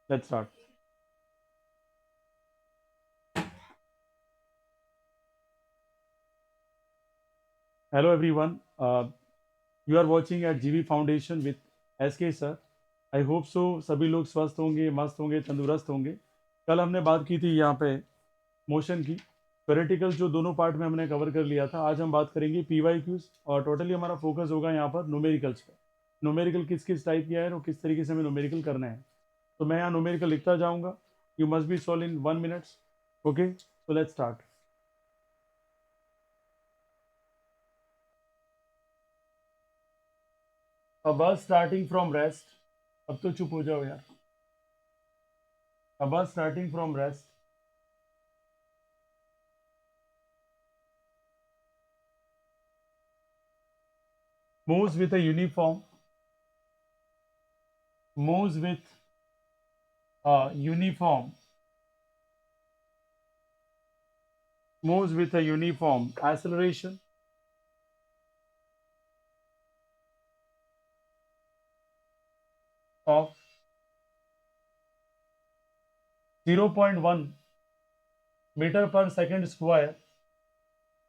Let's start. Hello everyone. You are watching at GV Foundation with SK sir. I hope so सभी लोग स्वस्थ होंगे, मस्त होंगे, तंदुरुस्त होंगे. कल हमने बात की थी यहाँ पे मोशन की. थ्योरेटिकल जो दोनों पार्ट में हमने कवर कर लिया था. आज हम बात करेंगे PYQs और टोटली हमारा फोकस होगा यहाँ पर न्यूमेरिकल्स पे. न्यूमेरिकल किस किस टाइप किया है और किस तरीके से हमें न्यूमेरिकल करना है. तो मैं यहाँ न्यूमेरिकल लिखता जाऊँगा. You must be solve in 1 minute. Okay, so let's start. अब स्टार्टिंग फ्रॉम रेस्ट. अब तो चुप हो जाओ यार. अब starting from rest. Moves with a uniform. Moves with a uniform. Moves with a uniform acceleration of 0.1 meter per second square.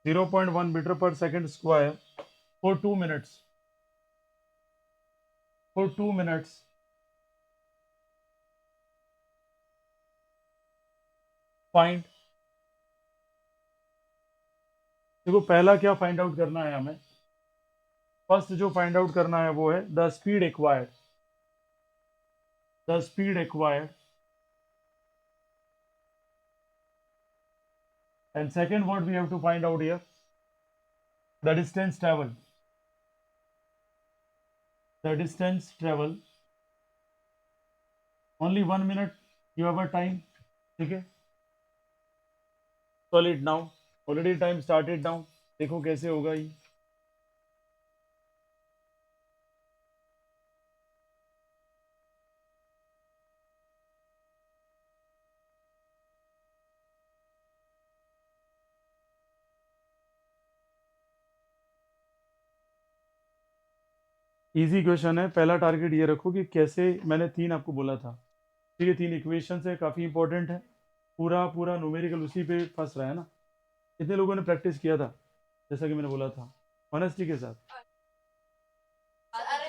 0.1 meter per second square for 2 minutes. For 2 minutes. Find. देखो पहला क्या फाइंड आउट करना है हमें. First जो find out करना है वो है the speed acquired. The speed acquired. And second, what we have to find out here, the distance traveled. The distance traveled. Only 1 minute. You have a time. Okay. Solid now. Already time started now. देखो कैसे होगा ये. Easy question है. पहला target ये रखो कि कैसे. मैंने 3 आपको बोला था. ठीक है, 3 इक्वेशन है, काफ़ी इंपॉर्टेंट है. पूरा पूरा न्यूमेरिकल उसी पे फंस रहा है ना. कितने लोगों ने प्रैक्टिस किया था जैसा कि मैंने बोला था ऑनेस्टी के साथ.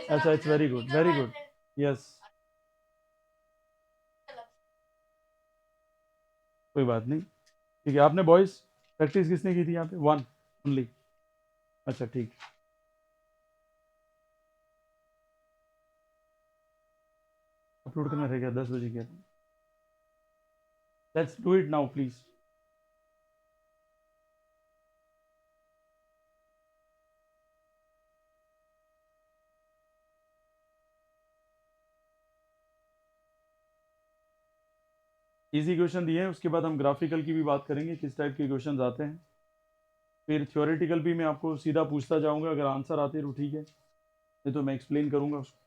अच्छा, it's very good, very good. Yes, कोई बात नहीं. ठीक है, आपने बॉयज प्रैक्टिस किसने की थी यहाँ पे? 1 ओनली. अच्छा ठीक. अपलोड करना रह गया, 10 बजे किया था. Let's do it now please. Easy question दिए हैं, उसके बाद हम ग्राफिकल की भी बात करेंगे, किस टाइप के क्वेश्चन आते हैं. फिर थ्योरेटिकल भी मैं आपको सीधा पूछता जाऊंगा, अगर आंसर आते तो ठीक है, नहीं तो मैं एक्सप्लेन करूंगा उसको.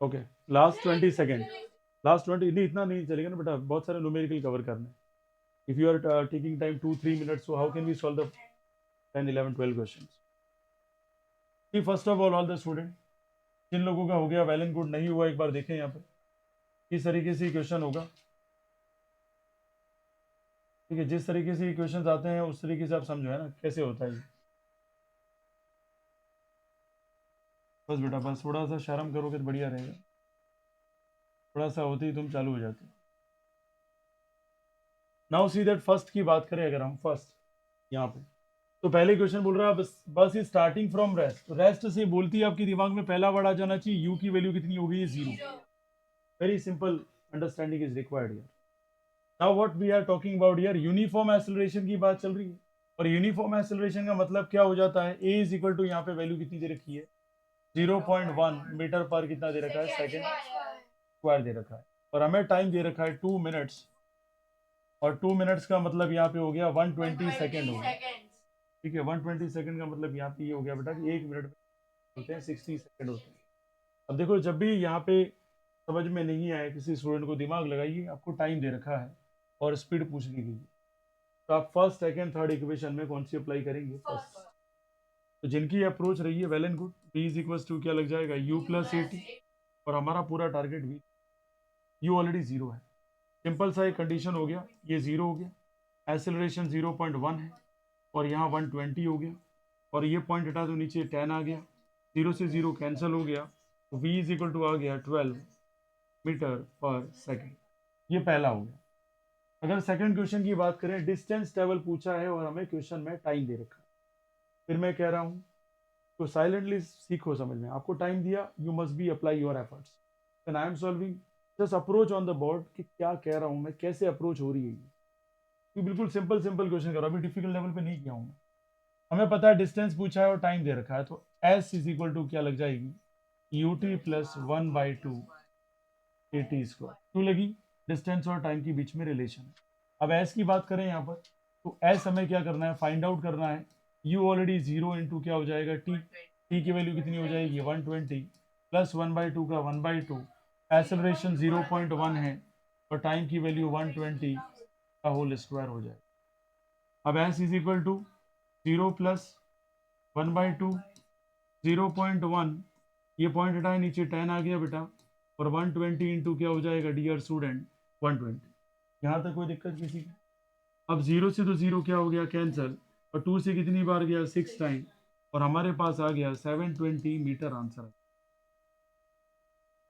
Okay, last 20 second. लास्ट 20 नहीं, इतना नहीं चलेगा ना बेटा, बहुत सारे न्यूमेरिकल कवर करना है. If you are taking time 2-3 minutes, so how can we solve the 10-11-12 question. First of all the student, जिन लोगों का हो गया वेल एंड गुड, नहीं हुआ एक बार देखें यहाँ पे किस तरीके से क्वेश्चन होगा. ठीक है, जिस तरीके से क्वेश्चन आते हैं उस तरीके से आप समझो है ना कैसे होता है ये. बस बेटा, बस थोड़ा सा शर्म करोगे तो बढ़िया रहेगा. थोड़ा सा होते ही तुम चालू हो जाते. नाउ सी दैट फर्स्ट की बात करें अगर हम फर्स्ट यहाँ पे, तो पहले क्वेश्चन बोल रहा है बस बस is starting from rest. Rest से बोलती है आपके दिमाग में पहला वर्ड आ जाना चाहिए यू की वैल्यू कितनी हो गई है? 0. Very simple understanding is required here. Now what we are talking about here, uniform acceleration की बात चल रही है. और यूनिफॉर्म एक्सेलरेशन का मतलब क्या हो जाता है? ए इज इक्वल टू, यहाँ पे वैल्यू कितनी दे रखी है? 0.1 मीटर पर कितना दे रखा है? सेकेंड स्क्वायर दे रखा है. और हमें टाइम दे रखा है 2 मिनट्स. और 2 मिनट्स का मतलब यहाँ पे हो गया 120 सेकेंड हो गया. ठीक है, 120 सेकेंड का मतलब यहाँ पे ये हो गया बेटा कि 1 मिनट में होते हैं 60 सेकेंड होते हैं. अब देखो, जब भी यहाँ पे समझ में नहीं आए किसी स्टूडेंट को, दिमाग लगाइए, आपको टाइम दे रखा है और स्पीड पूछ ली गई है, तो आप फर्स्ट सेकंड थर्ड इक्वेशन में कौन सी अप्लाई करेंगे? फर्स्ट। तो जिनकी अप्रोच रही है well and good, b is equal to क्या लग जाएगा, u प्लस ए टी, और हमारा पूरा टारगेट भी, u ऑलरेडी जीरो है, सिंपल सा एक कंडीशन हो गया, ये जीरो हो गया, एसिलरेशन 0.1 है, और यहाँ 120 हो गया, और ये पॉइंट हटा दो नीचे 10 आ गया, जीरो से जीरो कैंसिल हो गया, तो v इज इक्वल टू आ गया 12 मीटर पर सेकेंड। ये पहला हो गया। अगर सेकंड क्वेश्चन की बात करें, डिस्टेंस ट्रेवल पूछा है और हमें क्वेश्चन में टाइम दे रखा है, फिर मैं कह रहा हूँ तो साइलेंटली सीखो समझ में, आपको टाइम दिया, you must be apply your efforts, when I am solving just approach on the board कि क्या कह रहा हूँ मैं, कैसे अप्रोच हो रही है ये बिल्कुल सिंपल सिंपल क्वेश्चन करो, अभी डिफिकल्ट लेवल पे नहीं किया हूँ मैं। हमें पता है डिस्टेंस पूछा है और टाइम दे रखा है, तो एस इज इक्वल टू क्या लग जाएगी, you t plus 1/2 A t square. क्यों लगी? डिस्टेंस और टाइम के बीच में रिलेशन। अब एस की बात करें यहाँ पर, तो एस हमें क्या करना है, फाइंड आउट करना है, यू ऑलरेडी जीरो इंटू क्या हो जाएगा, टी, टी की वैल्यू कितनी हो जाएगी 120 प्लस 1/2 का 1/2, एक्सेलरेशन 0.1 है और टाइम की वैल्यू 120 का होल स्क्वायर हो जाएगा। अब s is equal to 0 plus 1/2 0.1, ये पॉइंट हटाए नीचे 10 आ गया बेटा, और 120 इंटू क्या हो जाएगा डियर स्टूडेंट 120। यहाँ तक कोई दिक्कत किसी की? अब जीरो से तो जीरो क्या हो गया, कैंसिल, और टू से कितनी बार गया 6 टाइम, और हमारे पास आ गया 720 metre answer.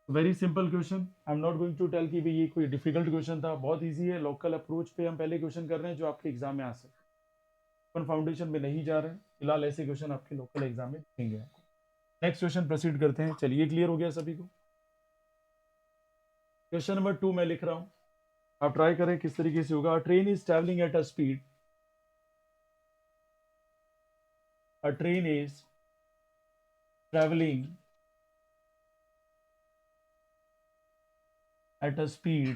Very simple question, I am not going to tell कि भाई ये कोई डिफिकल्ट क्वेश्चन था, बहुत ईजी है, लोकल अप्रोच पे हम पहले क्वेश्चन कर रहे हैं जो आपके एग्जाम में आ सकते हैं, अपन फाउंडेशन में नहीं जा रहे हैं फिलहाल, ऐसे क्वेश्चन आपके लोकल एग्जाम में दिखेंगे आपको। नेक्स्ट क्वेश्चन प्रोसीड करते हैं, चलिए क्लियर हो गया सभी को? क्वेश्चन नंबर 2 मैं लिख रहा हूं, आप ट्राई करें किस तरीके से होगा। Train is travelling at a speed, a train is traveling at a speed,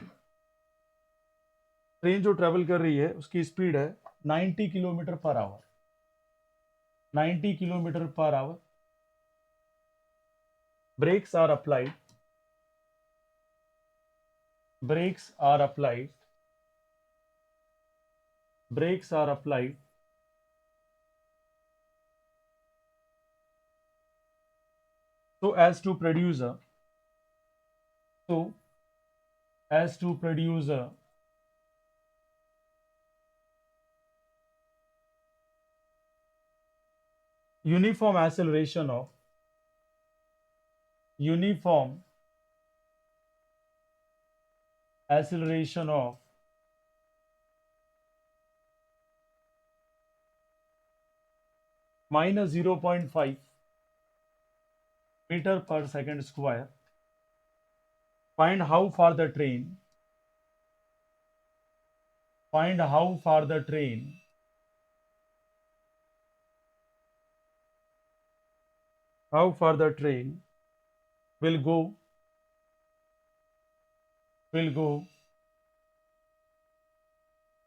train जो ट्रेवल कर रही है उसकी स्पीड है 90 kilometre per hour, 90 kilometre per hour, brakes are applied, brakes are applied, brakes are applied so as to produce a, so as to produce a uniform acceleration of, uniform acceleration of minus 0.5 meter per second square. Find how far the train, find how far the train how far the train will go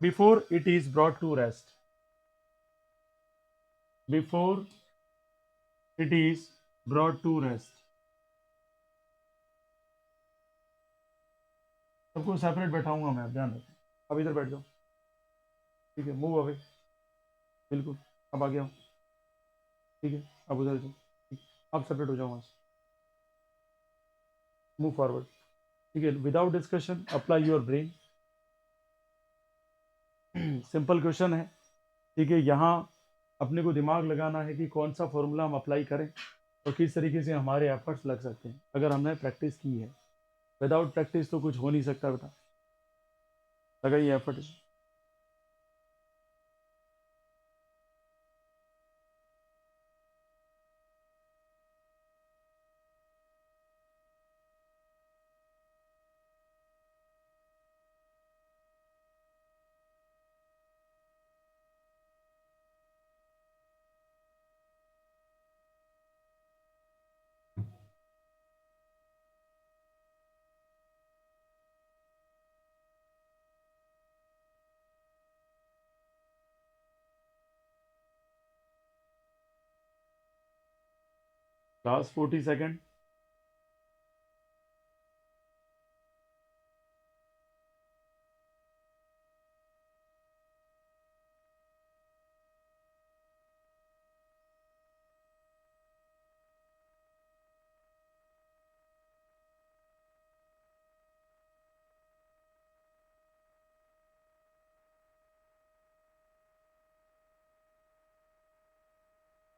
before it is brought to rest, before it is brought to rest। सबको separate बैठाऊंगा मैं, आप ध्यान रखें। अब इधर बैठ जाओ, ठीक है, मूव अवे, बिल्कुल, अब आ गया, ठीक है, अब उधर जाओ, ठीक, अब सेपरेट हो जाओ वहाँ से, मूव फॉरवर्ड, ठीक है, without discussion apply your brain. Simple question है, ठीक है, यहाँ अपने को दिमाग लगाना है कि कौन सा फॉर्मूला हम अप्लाई करें और किस तरीके से हमारे एफर्ट्स लग सकते हैं अगर हमने प्रैक्टिस की है। विदाउट प्रैक्टिस तो कुछ हो नहीं सकता बेटा, लगाइए एफर्ट। लास्ट 40 सेकेंड,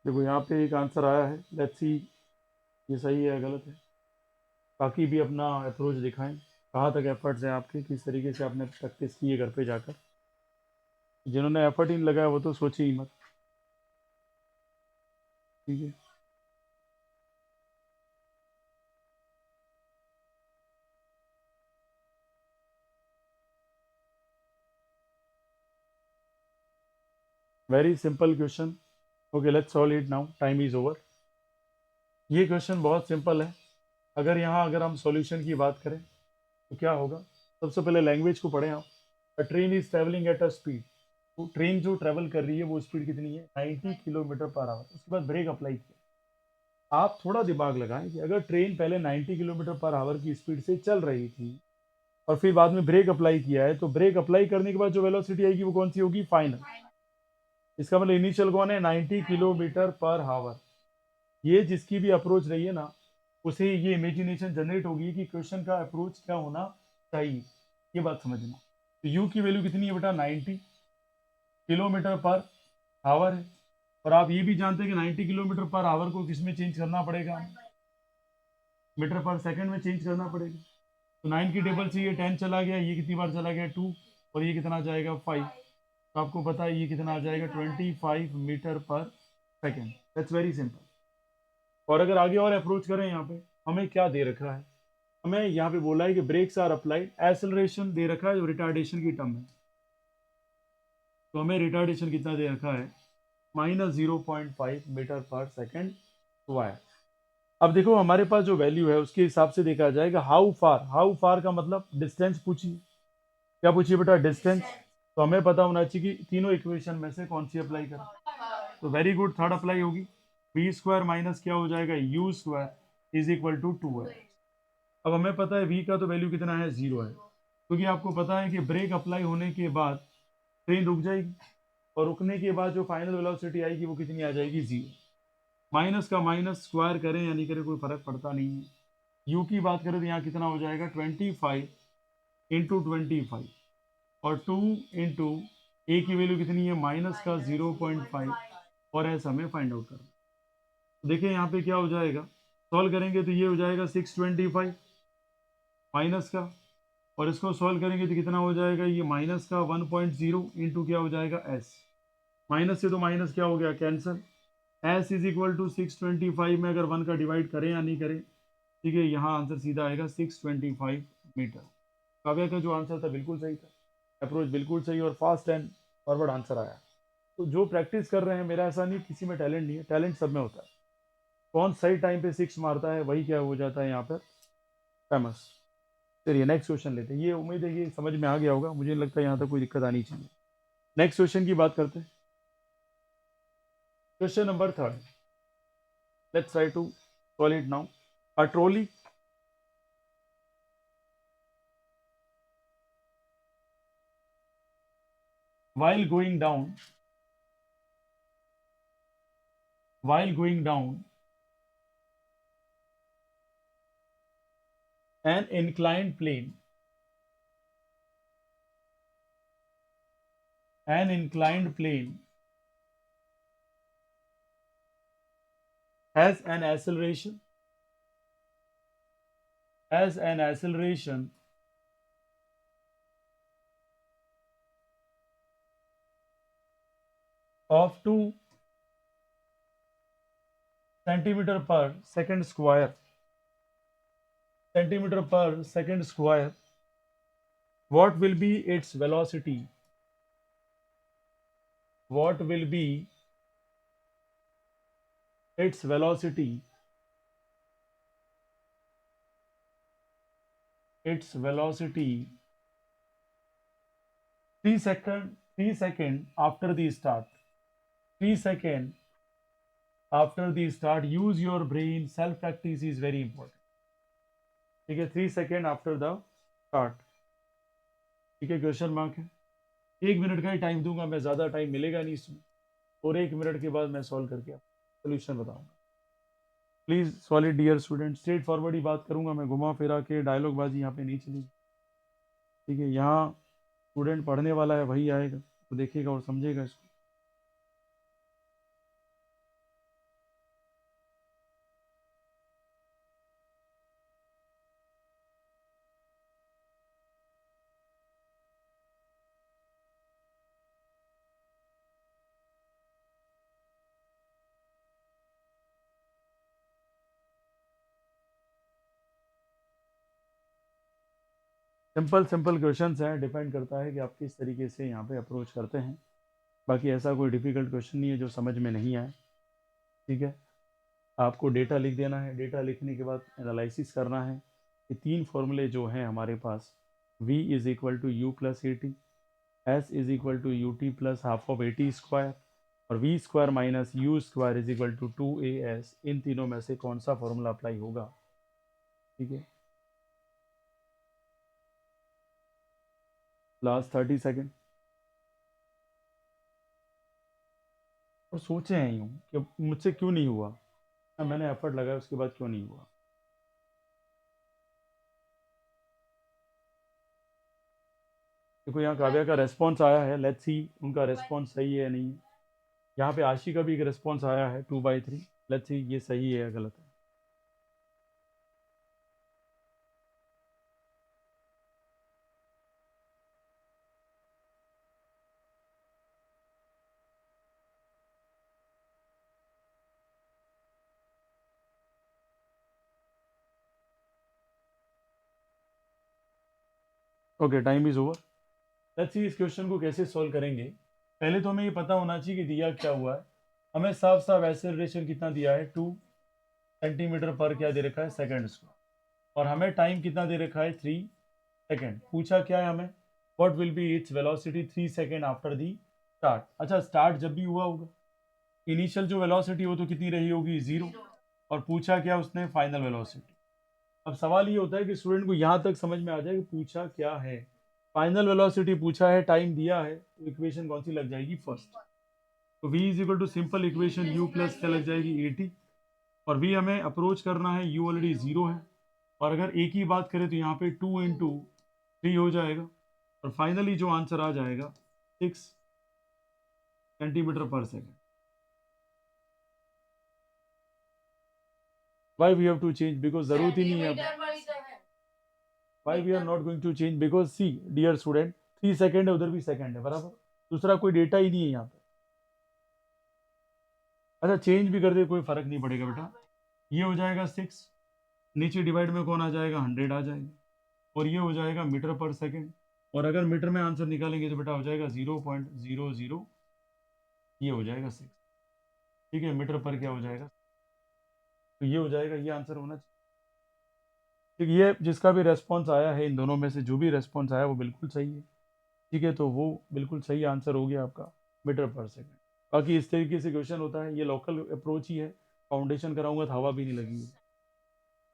देखो यहाँ पे एक आंसर आया है, लेट्स सी ये सही है या गलत है। बाकी भी अपना अप्रोच दिखाएं, कहाँ तक एफर्ट्स हैं आपके, किस तरीके से आपने प्रैक्टिस की है घर पे जाकर। जिन्होंने एफर्ट ही नहीं लगाया वो तो सोचे ही मत। ठीक है, very simple question. Okay let's solve it now, time is over. ये क्वेश्चन बहुत सिंपल है। अगर हम सॉल्यूशन की बात करें तो क्या होगा। सबसे पहले लैंग्वेज को पढ़ें आप। अ train is travelling at a speed, तो ट्रेन जो ट्रेवल कर रही है वो स्पीड कितनी है, 90 किलोमीटर पर आवर। उसके बाद ब्रेक अप्लाई किया। आप थोड़ा दिमाग लगाएं कि अगर ट्रेन पहले 90 किलोमीटर पर आवर की स्पीड से चल रही थी और फिर बाद में ब्रेक अप्लाई किया है, तो ब्रेक अप्लाई करने के बाद जो वेलोसिटी आएगी वो कौन सी होगी, फाइनल। इसका मतलब इनिशियल कौन है, 90 किलोमीटर पर आवर। ये जिसकी भी अप्रोच रही है ना, उसे ये इमेजिनेशन जनरेट होगी कि क्वेश्चन का अप्रोच क्या होना चाहिए। ये बात समझना। तो यू की वैल्यू कितनी है बेटा, 90 किलोमीटर पर आवर है। और आप ये भी जानते हैं कि 90 किलोमीटर पर आवर को किस में चेंज करना पड़ेगा, मीटर पर सेकंड में चेंज करना पड़ेगा। तो 9 की टेबल से ये 10 चला गया, ये कितनी बार चला गया, 2, और ये कितना जाएगा, 5। तो आपको पता है ये कितना आ जाएगा, 25 metre per second. That's very simple. और अगर आगे और अप्रोच करें, यहाँ पे हमें क्या दे रखा है, हमें यहाँ पे बोला है कि ब्रेक्स आर अप्लाइड, एक्सेलरेशन दे रखा है जो रिटार्डेशन की टर्म है। तो हमें रिटार्डेशन कितना दे रखा है, -0.5 मीटर पर सेकेंड स्क्वायर। अब देखो हमारे पास जो वैल्यू है उसके हिसाब से देखा जाएगा हाउ फार का मतलब डिस्टेंस पूछिए। क्या पूछिए बेटा, डिस्टेंस। तो हमें पता होना चाहिए कि तीनों इक्वेशन में से कौन सी अप्लाई करें। तो वेरी गुड, थर्ड अप्लाई होगी। बी स्क्वायर माइनस क्या हो जाएगा, u square is equal to 2 है। अब हमें पता है वी का तो वैल्यू कितना है, 0 है, क्योंकि आपको पता है कि ब्रेक अप्लाई होने के बाद ट्रेन रुक जाएगी, और रुकने के बाद जो फाइनल वेलोसिटी आएगी वो कितनी आ जाएगी, 0। माइनस का माइनस स्क्वायर करें या नहीं करें कोई फर्क पड़ता नहीं है। यू की बात करें तो यहाँ कितना हो जाएगा, 25 इंटू 25, और 2 इंटू ए की वैल्यू कितनी है, माइनस का 0.5, और ऐसा हमें फाइंड आउट करना। तो देखिए यहाँ पे क्या हो जाएगा, सॉल्व करेंगे तो ये हो जाएगा 625 माइनस का, और इसको सॉल्व करेंगे तो कितना हो जाएगा, ये माइनस का 1.0 इंटू क्या हो जाएगा, एस। माइनस से तो माइनस क्या हो गया, cancel. S is equal to 625 में अगर 1 का डिवाइड करें या नहीं करें, ठीक है, यहाँ आंसर सीधा आएगा 625 मीटर। काव्या का जो आंसर था बिल्कुल सही था, अप्रोच बिल्कुल सही और फास्ट एंड फॉरवर्ड आंसर आया। तो जो प्रैक्टिस कर रहे हैं, मेरा ऐसा नहीं किसी में टैलेंट नहीं है, टैलेंट सब में होता है। कौन सही टाइम पे 6 मारता है वही क्या हो जाता है यहाँ पर फेमस। चलिए नेक्स्ट क्वेश्चन लेते हैं। ये उम्मीद है कि समझ में आ गया होगा, मुझे लगता है यहाँ तक कोई दिक्कत आनी चाहिए। नेक्स्ट क्वेश्चन की बात करते हैं। Question number 3, let's try to solve it now. A trolley while going down while going down an inclined plane an inclined plane has an acceleration has an acceleration of 2 centimeter per second square, centimeter per second square. What will be its velocity? What will be its velocity? Its velocity 3 second after the start. 3 second after the start. Use your brain. Self practice is very important. ठीक है, 3 second after the start. ठीक है, question mark है। 1 minute का ही time दूंगा मैं, ज़्यादा time मिलेगा नहीं इसमें, और 1 मिनट के बाद मैं सॉल्व करके सोल्यूशन बताऊंगा। Please solid dear student, straightforward ही बात करूंगा मैं, घुमा फिरा के डायलॉग बाजी यहाँ पे नहीं चलेगी। ठीक है, यहाँ स्टूडेंट पढ़ने वाला है वही आएगा, वो देखेगा और समझेगा इसको। सिंपल सिंपल क्वेश्चंस हैं, डिपेंड करता है कि आप किस तरीके से यहाँ पे अप्रोच करते हैं। बाकी ऐसा कोई डिफ़िकल्ट क्वेश्चन नहीं है जो समझ में नहीं आए। ठीक है, आपको डेटा लिख देना है, डेटा लिखने के बाद एनालिसिस करना है। ये 3 फॉर्मूले जो हैं हमारे पास, v is equal to u plus a t, s is equal to u t plus half of a t square, और v square minus u square is equal to 2as, इन तीनों में से कौन सा फॉर्मूला अप्लाई होगा। ठीक है, लास्ट 30 सेकेंड। और सोचे हैं यूँ कि मुझसे क्यों नहीं हुआ, मैंने एफर्ट लगाया उसके बाद क्यों नहीं हुआ। देखो यहाँ काव्या का रेस्पॉन्स आया है, लेट्स सी उनका रेस्पॉन्स सही है या नहीं। यहाँ पे आशी का भी एक रेस्पॉन्स आया है 2/3, लेट्स सी ये सही है या गलत है। Okay, time is over. Let's see इस क्वेश्चन को कैसे सॉल्व करेंगे। पहले तो हमें ये पता होना चाहिए कि दिया क्या हुआ है। हमें साफ साफ एक्सेलरेशन कितना दिया है, 2 सेंटीमीटर पर क्या दे रखा है, सेकंड स्क्वायर, और हमें टाइम कितना दे रखा है, 3 सेकंड। पूछा क्या है हमें, what will be its velocity 3 second after the start. अच्छा, स्टार्ट जब भी हुआ होगा, इनिशियल जो वेलोसिटी हो तो कितनी रही होगी, 0। और पूछा क्या उसने, फाइनल वेलोसिटी। अब सवाल ये होता है कि स्टूडेंट को यहाँ तक समझ में आ जाए कि पूछा क्या है। फाइनल वेलोसिटी पूछा है, टाइम दिया है, तो इक्वेशन कौन सी लग जाएगी, फर्स्ट। तो v is equal to simple equation u plus क्या लग जाएगी, 80। और v हमें अप्रोच करना है, u ऑलरेडी 0 है। और अगर a की बात करें तो यहाँ पे 2 इंटू 3 हो जाएगा, और फाइनली जो आंसर आ जाएगा 6 centimetre per second. Why we have to change, because जरूरत ही नहीं है। Why we are not going to change, because see dear student, 3 second है, उधर भी सेकेंड है, बराबर। दूसरा कोई डेटा ही नहीं है यहाँ पे। अच्छा, चेंज भी कर दे कोई फर्क नहीं पड़ेगा बेटा। ये हो जाएगा 6, नीचे डिवाइड में कौन आ जाएगा, 100 आ जाएगा, और ये हो जाएगा मीटर पर सेकेंड। और अगर मीटर में आंसर निकालेंगे तो बेटा हो जाएगा 0.00, ये हो जाएगा 6। ठीक है, मीटर पर क्या हो जाएगा, तो ये हो जाएगा, ये आंसर होना चाहिए। ठीक है, ये जिसका भी रेस्पॉन्स आया है, इन दोनों में से जो भी रेस्पॉन्स आया वो बिल्कुल सही है। ठीक है, तो वो बिल्कुल सही आंसर हो गया आपका, मीटर पर सेकेंड। बाकी इस तरीके से क्वेश्चन होता है, ये लोकल अप्रोच ही है। फाउंडेशन कराऊंगा तो हवा भी नहीं लगी है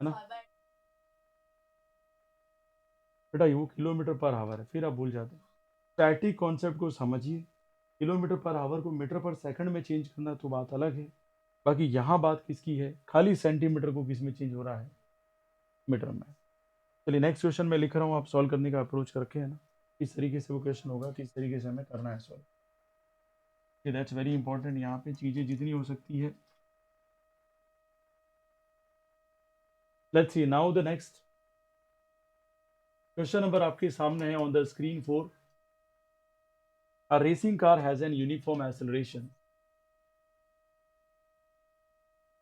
ना बेटा, वो किलोमीटर पर आवर है, फिर आप भूल जाते हैं। स्टैटिक कॉन्सेप्ट को समझिए, किलोमीटर पर आवर को मीटर पर सेकंड में चेंज करना तो बात अलग है। बाकी यहाँ बात किसकी है, खाली सेंटीमीटर को किस में चेंज हो रहा है, मीटर में। चलिए नेक्स्ट क्वेश्चन मैं लिख रहा हूँ, आप सॉल्व करने का अप्रोच करके, है ना, किस तरीके से वो क्वेश्चन होगा, किस तरीके से हमें करना है सॉल्व। दैट्स वेरी इंपॉर्टेंट, यहाँ पे चीज़ें जितनी हो सकती है। Let's see now the next question number आपके सामने है on the screen 4। A racing car has an uniform acceleration.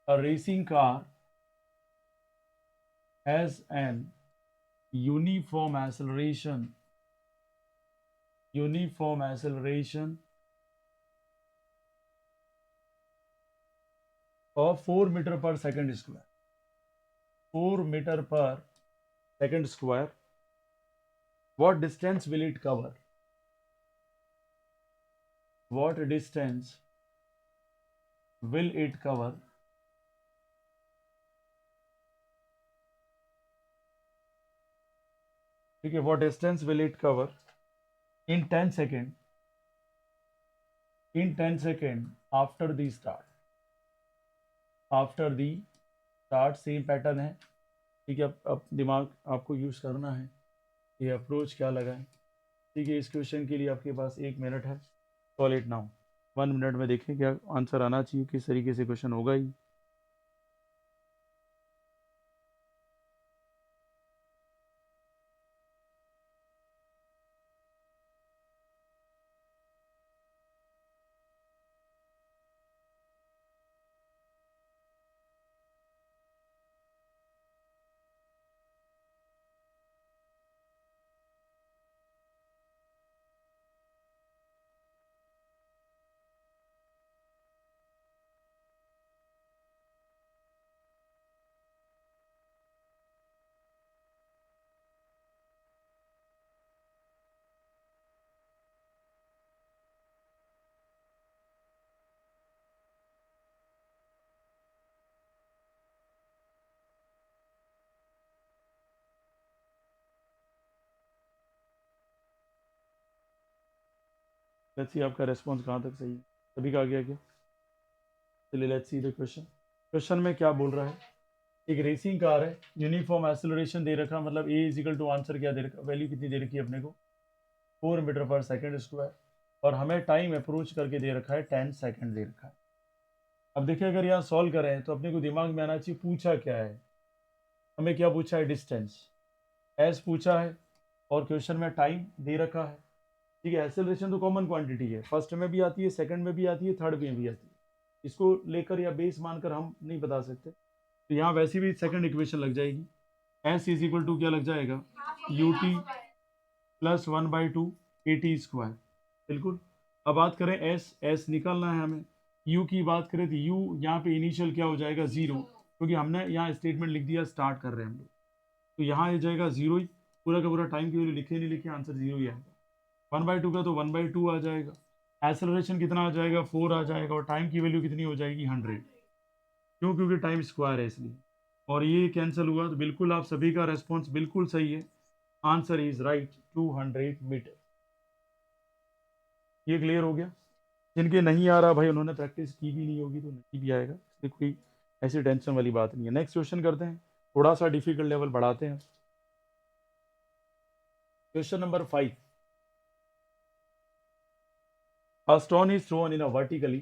A racing car has an uniform acceleration. Uniform acceleration of 4 meter per second square. 4 meter per second square. What distance will it cover? What distance will it cover? ठीक है, what distance will it cover in 10 second? In 10 second after the start. After the start, same pattern है। ठीक है, अब दिमाग आपको use करना है, ये अप्रोच क्या लगा है। ठीक है, इस क्वेश्चन के लिए आपके पास 1 मिनट है, सॉल्व इट नाउ। 1 मिनट में देखें क्या आंसर आना चाहिए, किस तरीके से क्वेश्चन होगा ही। लेट्स सी आपका रेस्पॉन्स कहाँ तक सही है। सभी का आ गया क्या? चलिए let's see the question. Question में क्या बोल रहा है? एक रेसिंग कार है, यूनिफॉर्म एक्सेलरेशन दे रखा, मतलब ए इज इक्वल टू आंसर क्या दे रखा, वैल्यू कितनी दे रखी है अपने को 4 मीटर पर सेकेंड स्क्वायर, और हमें टाइम अप्रोच करके दे रखा है 10 सेकेंड दे रखा है। अब देखिए अगर यहाँ सॉल्व करें तो अपने को दिमाग में आना चाहिए पूछा क्या है। हमें क्या पूछा है? डिस्टेंस एस पूछा है, और क्वेश्चन में टाइम दे रखा है। ठीक है, एक्सेलरेशन तो कॉमन क्वांटिटी है, फर्स्ट में भी आती है, सेकंड में भी आती है, थर्ड में भी आती है। इसको लेकर या बेस मानकर हम नहीं बता सकते, तो यहाँ वैसे भी सेकंड इक्वेशन लग जाएगी। एस इज इक्वल टू क्या लग जाएगा? You t plus 1/2 AT square. बिल्कुल। अब बात करें एस, एस निकालना है हमें। यू की बात करें तो यू यहाँ पे इनिशियल क्या हो जाएगा? 0, क्योंकि हमने यहाँ स्टेटमेंट लिख दिया स्टार्ट कर रहे हैं हम लोग, तो यहाँ आ जाएगा 0 ही। पूरा का पूरा टाइम की वैल्यू लिखे नहीं लिखे, आंसर 0 ही आएगा। 1/2 का तो 1/2 आ जाएगा। एक्सेलरेशन कितना आ जाएगा? 4 आ जाएगा, और टाइम की वैल्यू कितनी हो जाएगी? 100। क्यों? क्योंकि टाइम स्क्वायर है इसलिए। और ये कैंसिल हुआ, तो बिल्कुल आप सभी का रेस्पॉन्स बिल्कुल सही है। Answer is right, 200 metre. ये क्लियर हो गया? जिनके नहीं आ रहा भाई, उन्होंने प्रैक्टिस की भी नहीं होगी तो नहीं भी आएगा, इसलिए कोई ऐसी टेंशन वाली बात नहीं है। नेक्स्ट क्वेश्चन करते हैं, थोड़ा सा डिफिकल्ट लेवल बढ़ाते हैं। Question number 5। A stone is thrown in a vertically.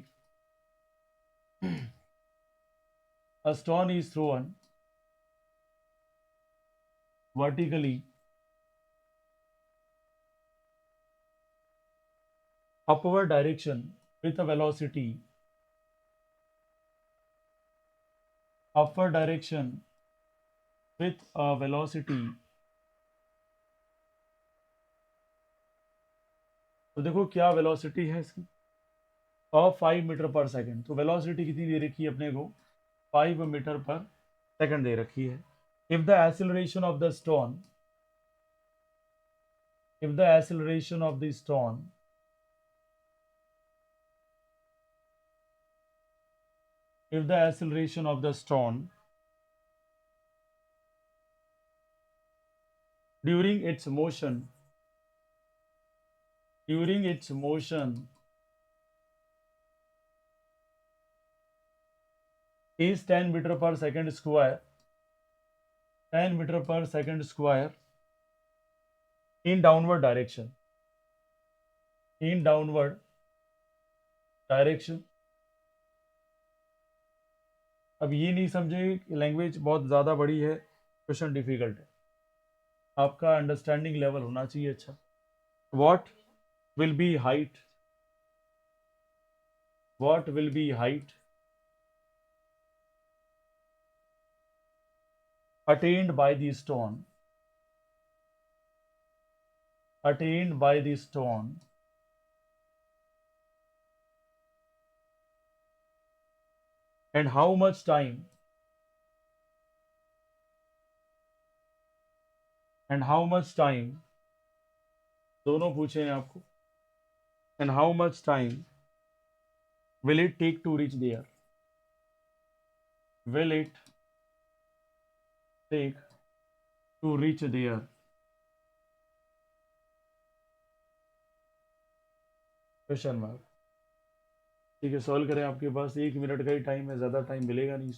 A stone is thrown vertically upward direction with a velocity upward direction with a velocity। तो देखो क्या वेलोसिटी है इसकी, ऑफ 5 मीटर पर सेकेंड। तो velocity कितनी दे रखी है अपने को? 5 मीटर पर सेकेंड दे रखी है। If the acceleration of the stone, if the acceleration of the stone if the acceleration of the stone during its motion is 10 meter per second square, 10 meter per second square in downward direction, in downward direction। अब ये नहीं समझे, language बहुत ज़्यादा बड़ी है, question difficult है, आपका अंडरस्टैंडिंग लेवल होना चाहिए अच्छा। What will be height, what will be height attained by the stone, attained by the stone and how much time, and how much time, दोनों पूछे हैं आपको, and how much time will it take to reach there, will it take to reach there। Question mark. ठीक है, solve करें, आपके पास 1 minute का ही time है, ज़्यादा टाइम मिलेगा नहीं।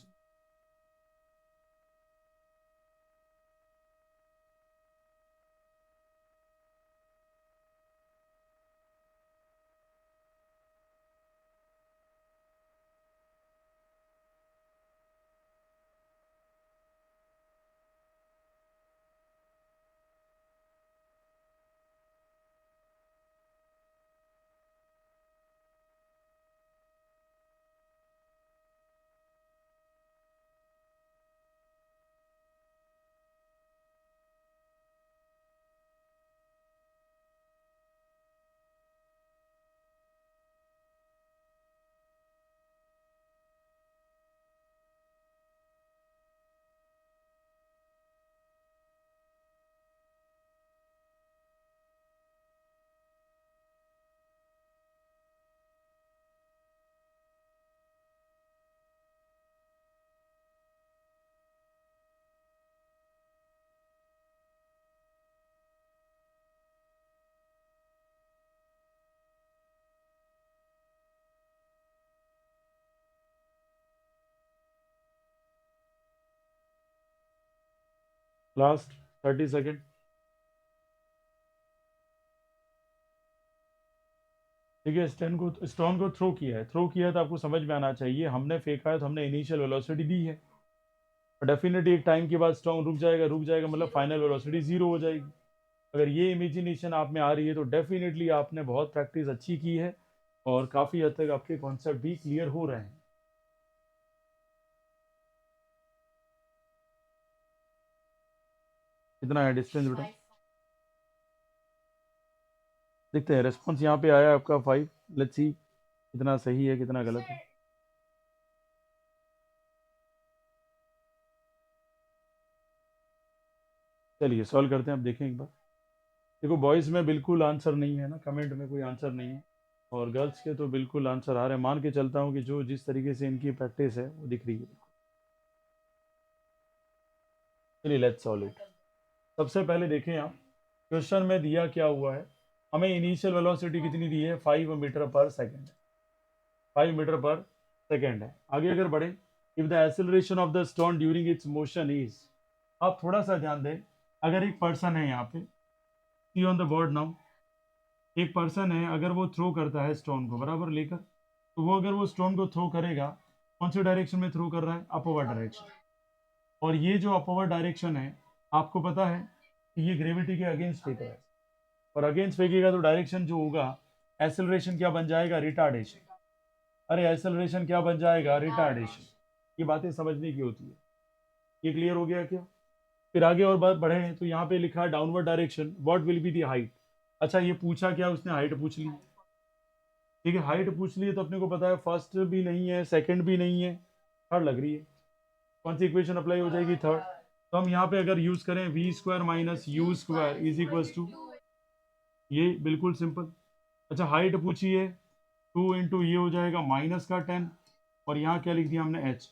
Last 30 second. ठीक है, स्टोन को थ्रो किया है, तो आपको समझ में आना चाहिए, हमने फेंका है तो हमने इनिशियल वेलोसिटी दी है, डेफिनेटली एक टाइम के बाद स्टोन रुक जाएगा मतलब फाइनल वेलोसिटी जीरो हो जाएगी। अगर ये इमेजिनेशन आप में आ रही है तो डेफिनेटली आपने बहुत प्रैक्टिस अच्छी की है और काफ़ी हद तक आपके कॉन्सेप्ट भी क्लियर हो रहे हैं। कितना है डिस्टेंस बेटा? देखते हैं, रेस्पॉन्स यहाँ पे आया आपका 5। लेट्स सी कितना सही है कितना गलत है। चलिए सॉल्व करते हैं, अब देखें एक बार। देखो बॉयज़ में बिल्कुल आंसर नहीं है ना, कमेंट में कोई आंसर नहीं है, और गर्ल्स के तो बिल्कुल आंसर आ रहे हैं। मान के चलता हूँ कि जो जिस तरीके से इनकी प्रैक्टिस है वो दिख रही है। चलिए लेट्स सॉल्व इट। सबसे पहले देखें आप, क्वेश्चन में दिया क्या हुआ है, हमें इनिशियल वेलोसिटी कितनी दी है, 5 metre per second, 5 metre per second है। आगे अगर बढ़े, if the acceleration of the stone during its motion is, आप थोड़ा सा ध्यान दें, अगर एक पर्सन है यहाँ पे, सी ऑन द बोर्ड नाउ, एक पर्सन है, अगर वो थ्रो करता है स्टोन को बराबर लेकर, तो वो अगर वो स्टोन को थ्रो करेगा, कौन सी डायरेक्शन में थ्रो कर रहा है, अपवर्ड डायरेक्शन। और ये जो अपवर्ड डायरेक्शन है, आपको पता है कि ये ग्रेविटी के अगेंस्ट फेंक रहा है, और अगेंस्ट फेंकेगा तो डायरेक्शन जो होगा, एक्सेलरेशन क्या बन जाएगा, रिटार्डेशन। अरे एक्सेलरेशन क्या बन जाएगा, रिटार्डेशन। ये बातें समझने की होती है। ये क्लियर हो गया क्या? फिर आगे और बात बढ़े हैं तो यहाँ पे लिखा है downward direction, what will be the height. अच्छा ये पूछा क्या, उसने हाइट पूछ ली। ठीक है, हाइट पूछ ली है तो अपने को पता है फर्स्ट भी नहीं है, सेकंड भी नहीं है, थर्ड लग रही है। कौन सी इक्वेशन अप्लाई हो जाएगी, थर्ड। तो हम यहाँ पे अगर यूज करें v square minus u square is equal to, ये बिल्कुल सिंपल। अच्छा हाइट पूछी है, 2 इंटू ये हो जाएगा माइनस का 10, और यहाँ क्या लिख दिया हमने h।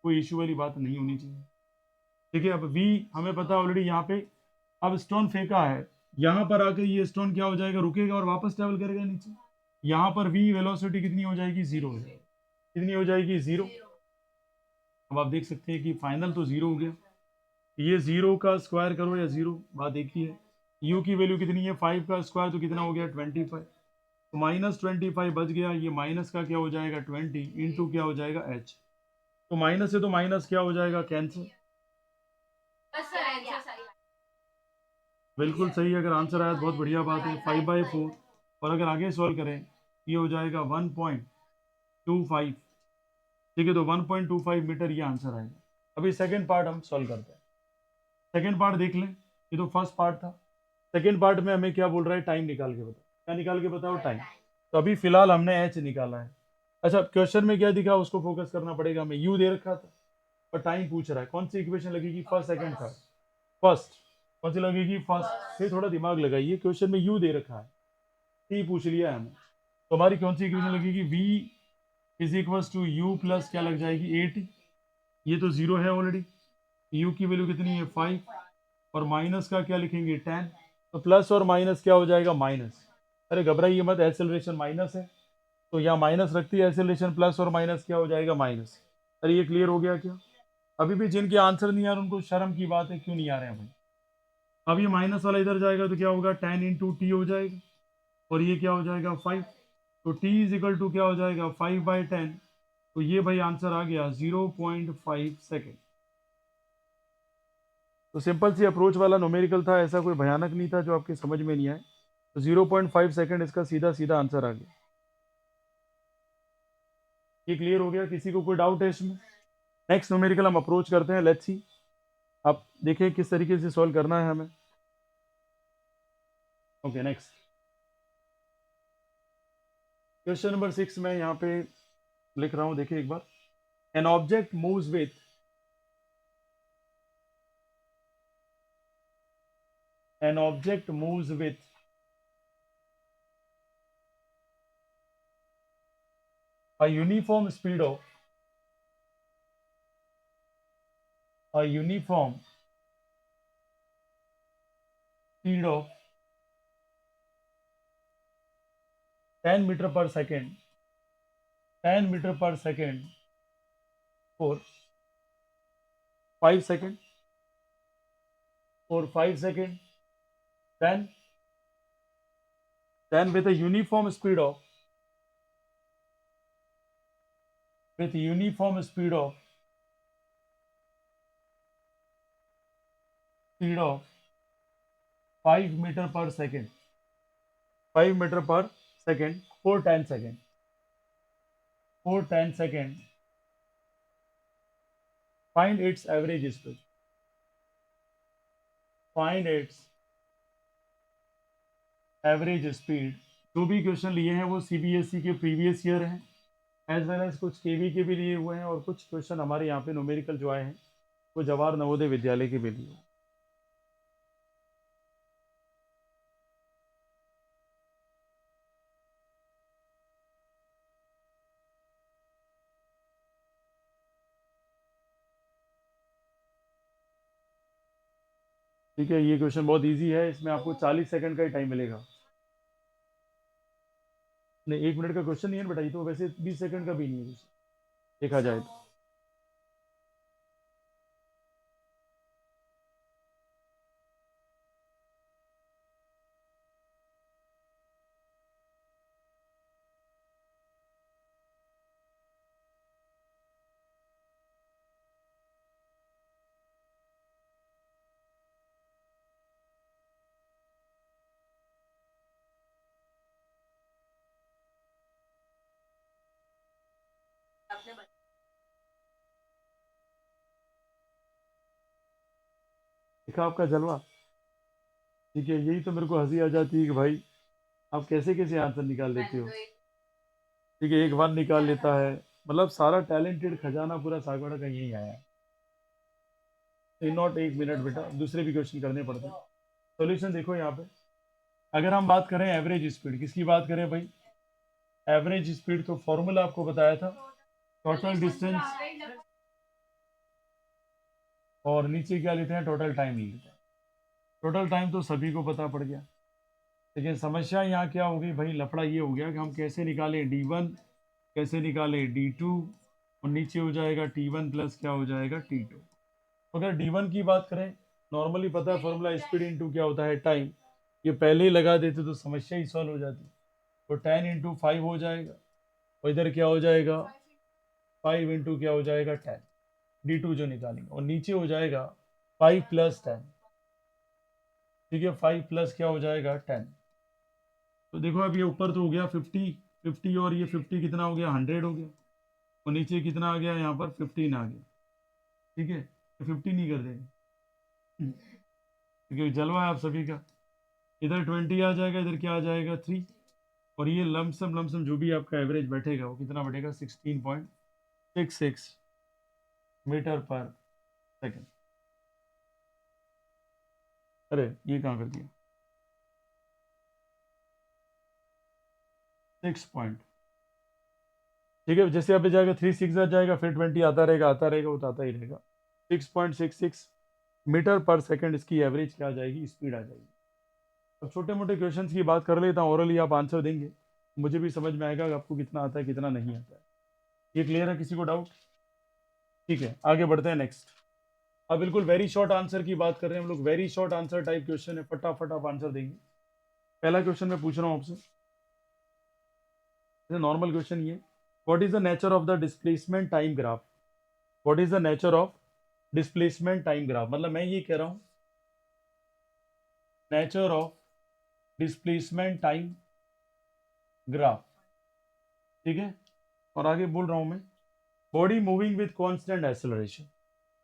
कोई इशू वाली बात नहीं होनी चाहिए। ठीक है, अब v हमें पता ऑलरेडी यहाँ पे, अब स्टोन फेंका है, यहाँ पर आकर ये स्टोन क्या हो जाएगा, रुकेगा और वापस ट्रेवल करेगा नीचे। यहाँ पर v वेलोसिटी कितनी हो जाएगी, जीरो हो जाएगी। कितनी हो जाएगी, जीरो। अब आप देख सकते हैं कि फाइनल तो जीरो हो गया। ये जीरो का स्क्वायर करो या जीरो, बात एक ही है। u की वैल्यू कितनी है, 5 का स्क्वायर तो कितना हो गया, 25। तो -25 बच गया, ये माइनस का क्या हो जाएगा, 20 इंटू क्या हो जाएगा, h। तो माइनस से तो माइनस क्या हो जाएगा, कैंसिल। बिल्कुल सही, अगर आंसर आया तो बहुत बढ़िया बात है, 5/4। और अगर आगे सॉल्व करें, ये हो जाएगा 1.25। ठीक है, तो 1.25 मीटर ये आंसर आएगा। अभी सेकेंड पार्ट हम सॉल्व करते हैं। सेकेंड पार्ट देख लें, ये तो फर्स्ट पार्ट था। सेकेंड पार्ट में हमें क्या बोल रहा है, टाइम निकाल के बताओ। क्या निकाल के बताओ, टाइम। तो अभी फिलहाल हमने एच निकाला है। अच्छा क्वेश्चन में क्या दिखा, उसको फोकस करना पड़ेगा, हमें यू दे रखा था और टाइम पूछ रहा है, कौन सी इक्वेशन लगेगी, फर्स्ट सेकंड थर्ड। फर्स्ट कौन सी लगेगी, फर्स्ट। फिर थोड़ा दिमाग लगाइए, क्वेश्चन में यू दे रखा है, टी पूछ लिया है हमें, तो हमारी कौन सी इक्वेशन लगेगी, v is equal to u plus क्या लग जाएगी, 8। ये तो जीरो है ऑलरेडी, u की वैल्यू कितनी है, 5, और माइनस का क्या लिखेंगे, 10। तो प्लस और माइनस क्या हो जाएगा, माइनस। अरे घबराइए मत, एक्सेलरेशन माइनस है तो यहाँ माइनस रखती है एक्सेलरेशन, प्लस और माइनस क्या हो जाएगा, माइनस। अरे ये क्लियर हो गया क्या? अभी भी जिनके आंसर नहीं आ रहे उनको शर्म की बात है, क्यों नहीं आ रहे हैं भाई। अब ये माइनस वाला इधर जाएगा तो क्या होगा, 10 इंटू टी हो जाएगा, और ये क्या हो जाएगा, 5। तो t इज इक्वल टू क्या हो जाएगा, 5/10। तो ये भाई आंसर आ गया 0.5 सेकेंड। तो सिंपल सी अप्रोच वाला न्यूमेरिकल था, ऐसा कोई भयानक नहीं था जो आपके समझ में नहीं आए। तो 0.5 सेकेंड इसका सीधा सीधा आंसर आ गया। ये क्लियर हो गया, किसी को कोई डाउट है इसमें? नेक्स्ट न्यूमेरिकल हम अप्रोच करते हैं, लेट्स सी। आप देखें किस तरीके से सॉल्व करना है हमें। ओके नेक्स्ट क्वेश्चन नंबर 6 में यहाँ पे लिख रहा हूँ, देखिए एक बार। An object moves with an object moves with a uniform speed of a uniform speed of 10 meter per second, 10 meter per second for 5 seconds. for 5 seconds. Then with a uniform speed of 5 meter per second, 5 meter per second for 10 seconds. For 10 seconds, find its average speed. Find its average speed. जो भी question लिए हैं वो CBSE के previous year हैं, as well as कुछ केवी के भी लिए हुए हैं, और कुछ क्वेश्चन हमारे यहाँ पे न्यूमेरिकल जो आए हैं वो जवाहर नवोदय विद्यालय के भी लिए. ठीक है, ये क्वेश्चन बहुत इजी है, इसमें आपको 40 सेकंड का ही टाइम मिलेगा. नहीं, 1 मिनट का क्वेश्चन नहीं है बेटा, ये तो वैसे 20 सेकंड का भी नहीं है क्वेश्चन, देखा जाए तो. देखा आपका जलवा. ठीक है, यही तो मेरे को हंसी आ जाती है कि भाई आप कैसे कैसे आंसर निकाल लेते हो. ठीक है, एक बार निकाल लेता है, मतलब सारा टैलेंटेड खजाना पूरा सागवाड़ा का यही आया है. नॉट 1 मिनट बेटा, दूसरे भी क्वेश्चन करने पड़ते हैं. सॉल्यूशन देखो यहाँ पे. अगर हम बात करें एवरेज स्पीड, किसकी बात करें भाई? एवरेज स्पीड, तो फॉर्मूला आपको बताया था, टोटल डिस्टेंस और नीचे क्या लेते हैं, टोटल टाइम लेते हैं. टोटल टाइम तो सभी को पता पड़ गया, लेकिन समस्या यहाँ क्या हो गई भाई, लफड़ा ये हो गया कि हम कैसे निकालें D1, कैसे निकालें D2, और नीचे हो जाएगा T1 प्लस क्या हो जाएगा T2. अगर D1 की बात करें, नॉर्मली पता है फॉर्मूला स्पीड इंटू क्या होता है, टाइम. ये पहले ही लगा देते तो समस्या ही सॉल्व हो जाती. तो 10 इंटू 5 हो जाएगा, और इधर क्या हो जाएगा, 5 इंटू क्या हो जाएगा 10. D2 जो निकालेंगे, और नीचे हो जाएगा 5 प्लस 10. ठीक है, 5 प्लस क्या हो जाएगा 10. तो देखो अब ये ऊपर तो हो गया 50, और ये 50 कितना हो गया, 100 हो गया, और नीचे कितना आ गया, यहाँ पर 15 आ गया. ठीक है, तो 50 नहीं कर देंगे क्योंकि जलवा है आप सभी का. इधर 20 आ जाएगा, इधर क्या आ जाएगा 3, और ये लमसम जो भी आपका एवरेज बैठेगा वो कितना बैठेगा, 16.66 मीटर पर सेकेंड. अरे ये कहाँ कर दिया, 6 पॉइंट. ठीक है, जैसे यहाँ पे जाएगा 3 6 आ जाएगा, फिर 20 आता रहेगा, वो तो आता ही रहेगा. 6.66 मीटर पर सेकंड इसकी एवरेज क्या आ जाएगी, स्पीड आ जाएगी. अब छोटे मोटे क्वेश्चंस की बात कर लेता हूँ, ओरली आप आंसर देंगे, मुझे भी समझ में आएगा कि आपको कितना आता है कितना नहीं आता है. ये क्लियर है, किसी को डाउट? ठीक है, आगे बढ़ते हैं नेक्स्ट. अब बिल्कुल वेरी शॉर्ट आंसर की बात कर रहे हैं हम लोग, very short answer type question है, फटाफट आप आंसर देंगे. पहला क्वेश्चन मैं पूछ रहा हूँ आपसे, नॉर्मल क्वेश्चन ये, what is the nature of the displacement time graph. What is the nature of displacement time graph, मतलब मैं ये कह रहा हूँ nature of displacement time graph. ठीक है, और आगे बोल रहा हूं मैं, body moving with constant acceleration.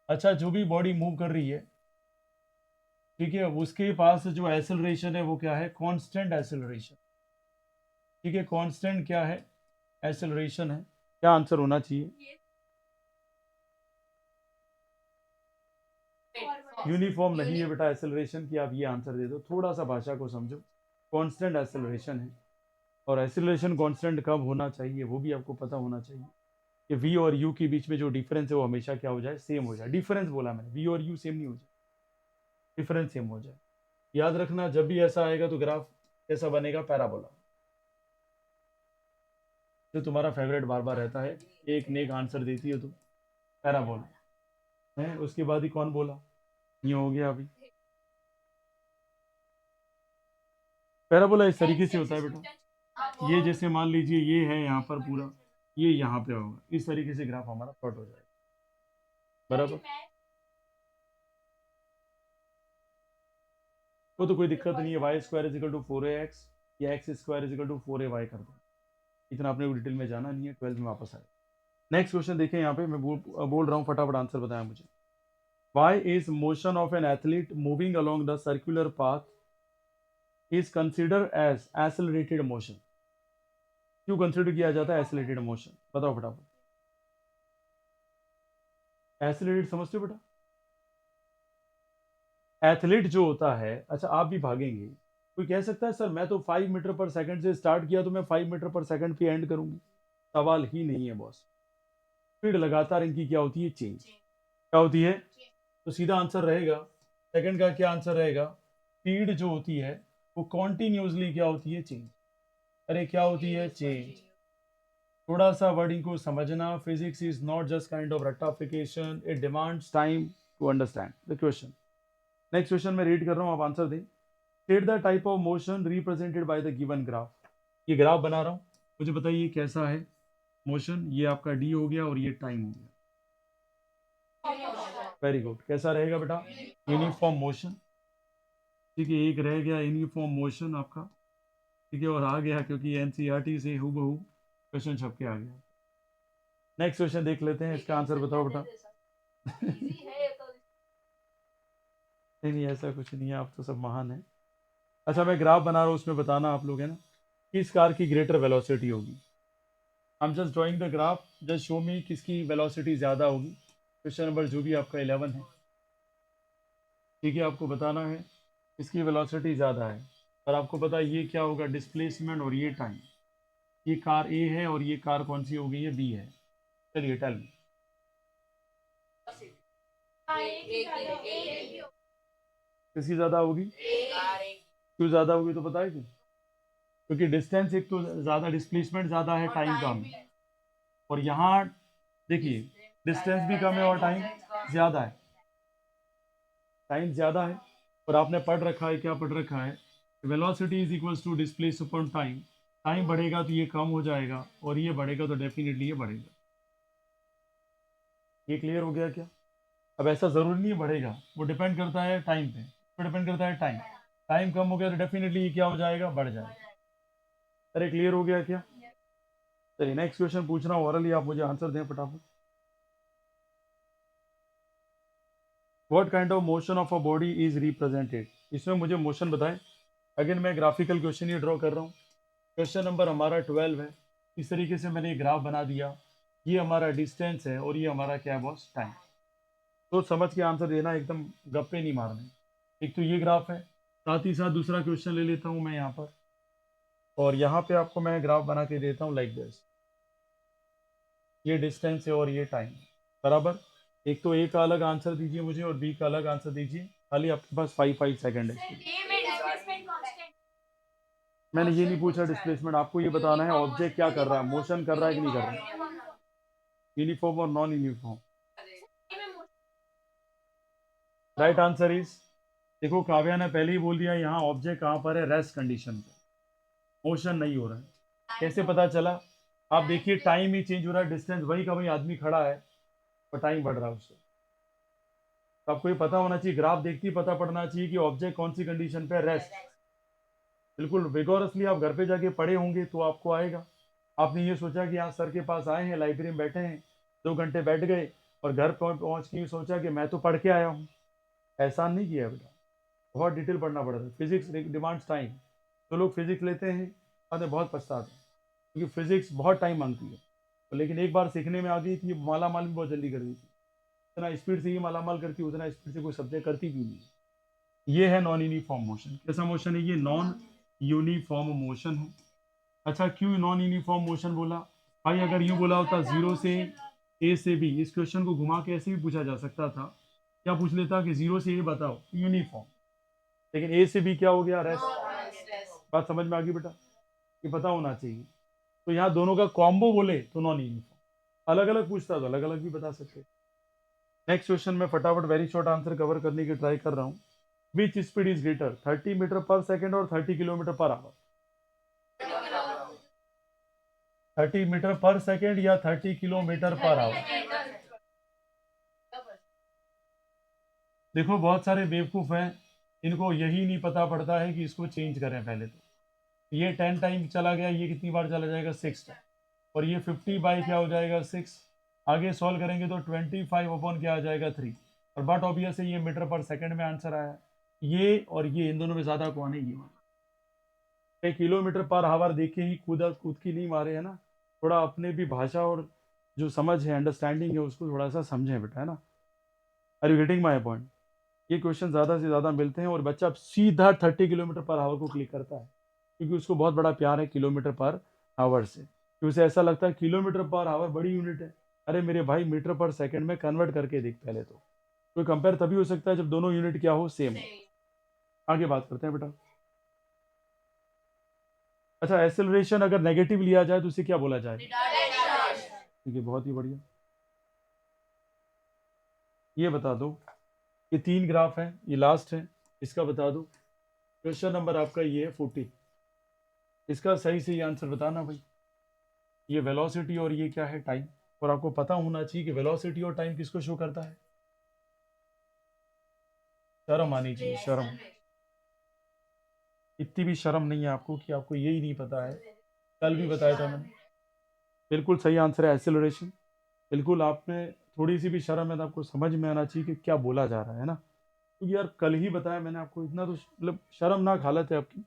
अच्छा, जो भी बॉडी मूव कर रही है, ठीक है, उसके पास जो एक्सेलरेशन है वो क्या है, कांस्टेंट एक्सेलरेशन. ठीक है, कांस्टेंट क्या है, एक्सेलरेशन है. क्या आंसर होना चाहिए, यूनिफॉर्म नहीं है बेटा एक्सेलरेशन की, आप ये आंसर दे दो, थोड़ा सा भाषा को समझो. कांस्टेंट एक्सेलरेशन है, और एक्सेलरेशन कांस्टेंट कब होना चाहिए वो भी आपको पता होना चाहिए कि v और u के बीच में जो डिफरेंस है वो हमेशा क्या हो जाए, सेम हो जाए. डिफरेंस बोला मैंने, v और u सेम नहीं हो जाए, डिफरेंस सेम हो जाए. याद रखना, जब भी ऐसा आएगा तो ग्राफ कैसा बनेगा, पैराबोला. जो तुम्हारा फेवरेट बार बार रहता है, एक नेक आंसर देती है तो पैराबोला है. उसके बाद ही कौन बोला, ये हो गया अभी. पैराबोला इस तरीके से होता है बेटा, ये जैसे मान लीजिए ये है यहाँ पर पूरा, ये यहाँ पे होगा, इस तरीके से ग्राफ हमारा प्लॉट हो जाएगा, बराबर। वो तो कोई दिक्कत नहीं है, y square is equal to 4ax या x square is equal to 4ay कर दो, इतना आपने डिटेल में जाना नहीं है, 12th में वापस आए। नेक्स्ट क्वेश्चन देखिए, यहाँ पे मैं बोल रहा हूँ, फटाफट आंसर बताया मुझे। Why is motion of an athlete moving along the circular path is consider as accelerated motion? क्यों कंसिडर किया जाता है एक्सेलरेटेड मोशन, बताओ फटाफट। एक्सेलरेटेड समझते हो बेटा? एथलीट जो होता है, अच्छा आप भी भागेंगे, कोई कह सकता है सर मैं तो 5 मीटर पर सेकंड से स्टार्ट किया तो मैं 5 मीटर पर सेकंड पे एंड करूंगी? सवाल ही नहीं है बॉस। स्पीड लगातार इनकी क्या होती है, चेंज। क्या होती है? तो सीधा आंसर रहेगा सेकंड का, क्या आंसर रहेगा? स्पीड जो होती है वो कॉन्टिन्यूसली क्या होती है, चेंज। अरे क्या होती है, चेंज। थोड़ा सा वर्डिंग को समझना, physics is not just kind of रट्टाफिकेशन, it demands time to understand the question. Next question मैं रीड कर रहा हूँ, आप आंसर दें। State the type of motion represented by the given graph. ये ग्राफ बना रहा हूँ, मुझे बताइए कैसा है मोशन। ये आपका डी हो गया और ये टाइम हो गया। वेरी गुड, कैसा रहेगा बेटा? Uniform motion. ठीक है, एक रह गया यूनिफॉर्म मोशन आपका, ठीक है, और आ गया क्योंकि एनसीईआरटी से हूबहू क्वेश्चन छप के आ गया। नेक्स्ट क्वेश्चन देख लेते हैं, इसका आंसर बताओ बेटा। नहीं नहीं, ऐसा कुछ नहीं है, आप तो सब महान है। अच्छा मैं ग्राफ बना रहा हूँ, उसमें बताना आप लोग, है ना, किस कार की ग्रेटर वेलोसिटी होगी। I am just drawing the graph, just show मी किसकी वेलोसिटी ज़्यादा होगी। क्वेश्चन नंबर जो भी आपका 11 है, ठीक है, आपको बताना है किसकी वेलोसिटी ज़्यादा है। और आपको पता है ये क्या होगा, डिस्प्लेसमेंट और ये टाइम। ये कार ए है और ये कार कौन सी हो गई है, बी है। चलिए टेल मी, किसकी ज़्यादा होगी? क्यों ज़्यादा होगी तो बताए क्यों? क्योंकि डिस्टेंस एक तो ज़्यादा, डिस्प्लेसमेंट ज़्यादा है, टाइम कम है। और यहाँ देखिए डिस्टेंस भी कम है और टाइम ज़्यादा है। टाइम ज़्यादा है और आपने पढ़ रखा है, क्या पढ़ रखा है, velocity is equals to displace upon time. Time बढ़ेगा तो ये कम हो जाएगा और ये बढ़ेगा तो डेफिनेटली ये बढ़ेगा। ये क्लियर हो गया क्या? अब ऐसा ज़रूरी नहीं बढ़ेगा, वो डिपेंड करता है टाइम पे डिपेंड करता है टाइम। टाइम कम हो गया तो डेफिनेटली ये क्या हो जाएगा, बढ़ जाएगा। अरे क्लियर हो गया क्या? चलिए नेक्स्ट क्वेश्चन पूछ रहा हूँ ओरली, आप मुझे आंसर दें फटाफट। What kind of motion of a body is represented? इसमें मुझे मोशन बताएं। अगेन मैं ग्राफिकल क्वेश्चन ही ड्रॉ कर रहा हूँ। क्वेश्चन नंबर हमारा 12 है। इस तरीके से मैंने ग्राफ बना दिया, ये हमारा डिस्टेंस है और ये हमारा क्या है बॉस, टाइम। तो समझ के आंसर देना, एकदम गप्पे नहीं मारने। एक तो ये ग्राफ है, साथ ही साथ दूसरा क्वेश्चन ले लेता हूँ मैं यहाँ पर, और यहाँ पे आपको मैं ग्राफ बना के देता हूँ लाइक दिस। ये डिस्टेंस है और ये टाइम, बराबर। एक तो ए का अलग आंसर दीजिए मुझे और बी का अलग आंसर दीजिए, खाली आपके पास 5 सेकंड है। मैंने ये नहीं पूछा डिस्प्लेसमेंट, आपको ये बताना है ऑब्जेक्ट क्या कर रहा है, मोशन कर रहा है कि नहीं कर रहा है, यूनिफॉर्म और non uniform. Right answer is, देखो काव्या ने पहले ही बोल दिया, यहाँ ऑब्जेक्ट कहाँ पर है, रेस्ट कंडीशन पे, मोशन नहीं हो रहा है। कैसे पता चला? आप देखिए टाइम ही चेंज हो रहा है, डिस्टेंस वही का वही आदमी खड़ा है और टाइम बढ़ रहा है उससे। तो आपको ये पता होना चाहिए, ग्राफ देखते ही पता पड़ना चाहिए कि ऑब्जेक्ट कौन सी कंडीशन पे, रेस्ट। बिल्कुल विगोरसली आप घर पे जाके पढ़े होंगे तो आपको आएगा। आपने ये सोचा कि यहाँ सर के पास आए हैं, लाइब्रेरी में बैठे हैं, 2 घंटे बैठ गए और घर पहुँच के सोचा कि मैं तो पढ़ के आया हूँ। एहसान नहीं किया बेटा, बहुत डिटेल पढ़ना पड़ता है। Physics demands time. तो लोग फिजिक्स लेते हैं बाद में बहुत पछताते हैं, क्योंकि फिजिक्स बहुत टाइम मांगती है। तो लेकिन एक बार सीखने में आ गई थी, माला माल भी बहुत जल्दी कर दी थी। उतना स्पीड से ये माला माल करती, उतना स्पीड से कोई सब्जेक्ट करती भी नहीं। ये है नॉन यूनिफॉर्म मोशन। कैसा मोशन है ये? नॉन यूनिफॉर्म मोशन है। अच्छा क्यों नॉन यूनिफॉर्म मोशन बोला भाई? अगर यूँ बोला होता 0 से ए से बी, इस क्वेश्चन को घुमा के ऐसे भी पूछा जा सकता था। क्या पूछ लेता कि 0 से ए बताओ, यूनिफॉर्म। लेकिन ए से बी क्या हो गया, रेस्ट। बात समझ में आ गई बेटा? ये पता होना चाहिए। तो यहाँ दोनों का कॉम्बो बोले तो नॉन यूनिफॉर्म, अलग अलग पूछता तो अलग अलग भी बता सकते। नेक्स्ट क्वेश्चन में फटाफट वेरी शॉर्ट आंसर कवर करने की ट्राई कर रहा हूँ। Which speed is greater, 30 metre per second और 30 kilometre per hour? 30 metre per second या 30 किलोमीटर पर आवर? देखो बहुत सारे बेवकूफ़ हैं, इनको यही नहीं पता पड़ता है कि इसको चेंज करें। पहले तो ये 10 टाइम चला गया, ये कितनी बार चला जाएगा? 6 टाइम। और ये 50 बाई क्या हो जाएगा? 6। आगे सॉल्व करेंगे तो 25 अपॉन क्या आ जाएगा? 3। और बट ऑब्वियस है ये मीटर पर सेकंड में आंसर आया। ये और ये इन दोनों में ज़्यादा कौन है? ये किलोमीटर पर आवर देखे ही कूद की नहीं मारे, है ना? थोड़ा अपने भी भाषा और जो समझ है, अंडरस्टैंडिंग है, उसको थोड़ा सा समझें बेटा, है ना? Are you getting my point? ये क्वेश्चन ज़्यादा से ज़्यादा मिलते हैं और बच्चा सीधा 30 किलोमीटर पर आवर को क्लिक करता है, क्योंकि उसको बहुत बड़ा प्यार है किलोमीटर पर आवर से, कि उसे ऐसा लगता है किलोमीटर पर आवर बड़ी यूनिट है। अरे मेरे भाई, मीटर पर सेकंड में कन्वर्ट करके देख पहले तो। कोई कंपेयर तभी हो सकता है जब दोनों यूनिट क्या हो? सेम हो। आगे बात करते हैं बेटा। अच्छा, एक्सेलरेशन अगर नेगेटिव लिया जाए तो उसे क्या बोला जाए? ठीक है, बहुत ही बढ़िया। ये बता दो, ये 3 ग्राफ है, ये लास्ट है, इसका बता दो। क्वेश्चन नंबर आपका ये है 40। इसका सही से आंसर बताना भाई। ये वेलोसिटी और ये क्या है? टाइम। और आपको पता होना चाहिए कि वेलोसिटी और टाइम किसको शो करता है? शर्म आनी चाहिए, शर्म। इतनी भी शर्म नहीं है आपको कि आपको यही नहीं पता है। कल भी बताया था मैंने। बिल्कुल सही आंसर है एक्सेलरेशन। बिल्कुल, आप में थोड़ी सी भी शर्म है तो आपको समझ में आना चाहिए कि क्या बोला जा रहा है ना, क्योंकि यार कल ही बताया मैंने आपको। इतना तो मतलब शर्मनाक हालत है आपकी।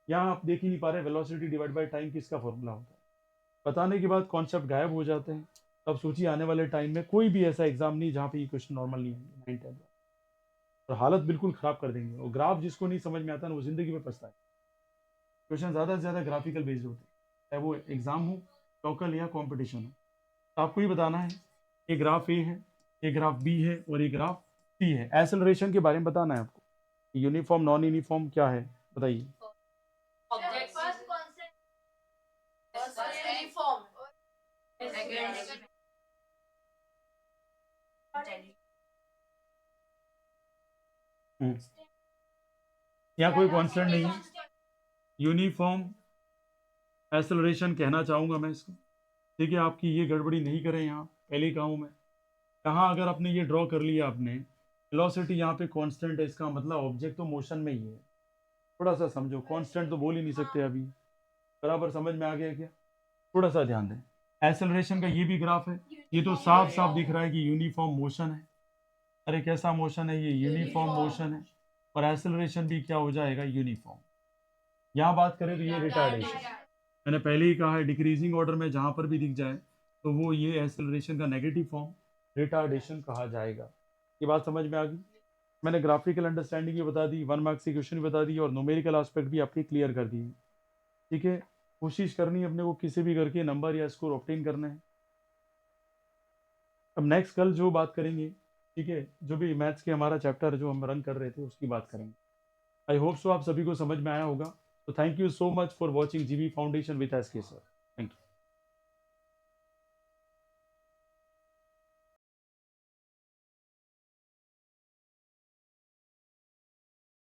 यहाँ आप देख ही नहीं पा रहे वेलोसिटी डिवाइड बाय टाइम किसका फॉर्मूला होता है। बताने के बाद कॉन्सेप्ट गायब हो जाते हैं। अब सोचिए आने वाले टाइम में कोई भी ऐसा एग्जाम नहीं जहाँ पे ये क्वेश्चन नॉर्मल नहीं है 9 10। और हालत बिल्कुल खराब कर देंगे। और ग्राफ जिसको नहीं समझ में आता ना, वो जिंदगी में पछता है। क्वेश्चन ज़्यादा से ज़्यादा ग्राफिकल बेस्ड होते हैं, चाहे वो एग्जाम हो, लोकल या कॉम्पिटिशन हो। तो आपको ये बताना है, ये ग्राफ ए है, ये ग्राफ बी है और ये ग्राफ सी है। एक्सेलरेशन के बारे में बताना है आपको। यूनिफॉर्म नॉन यूनिफॉर्म क्या है बताइए? यहाँ कोई कॉन्स्टेंट नहीं है। यूनिफॉर्म एक्सेलरेशन कहना चाहूँगा मैं इसको। ठीक है, आपकी ये गड़बड़ी नहीं करें। यहाँ पहले ही कहूँ मैं, कहाँ अगर आपने ये ड्रॉ कर लिया आपने, वेलोसिटी यहाँ पे कांस्टेंट है, इसका मतलब ऑब्जेक्ट तो मोशन में ही है। थोड़ा सा समझो, कांस्टेंट तो बोल ही नहीं सकते अभी। बराबर समझ में आ गया क्या? थोड़ा सा ध्यान दें। एक्सेलरेशन का ये भी ग्राफ है, ये तो साफ साफ दिख रहा है कि यूनिफॉर्म मोशन है। अरे कैसा मोशन है? ये यूनिफॉर्म मोशन है। और एक्सेलरेशन भी क्या हो जाएगा? यूनिफॉर्म। यहाँ बात करें तो ये रिटार्डेशन, मैंने पहले ही कहा है, डिक्रीजिंग ऑर्डर में जहाँ पर भी दिख जाए तो वो ये एक्सेलरेशन का नेगेटिव फॉर्म रिटार्डेशन कहा जाएगा। ये बात समझ में आ गई? मैंने ग्राफिकल अंडरस्टैंडिंग भी बता दी, 1 मार्क्स की क्वेश्चन भी बता दी और न्यूमेरिकल एस्पेक्ट भी आपके क्लियर कर दिए। ठीक है, कोशिश करनी है अपने को किसी भी करके नंबर या स्कोर ऑब्टेन करना है। अब नेक्स्ट कल जो बात करेंगे, ठीक है, जो भी मैथ्स के हमारा चैप्टर जो हम रन कर रहे थे उसकी बात करेंगे। आई होप सो आप सभी को समझ में आया होगा। तो thank you so much for watching GB Foundation with SK sir.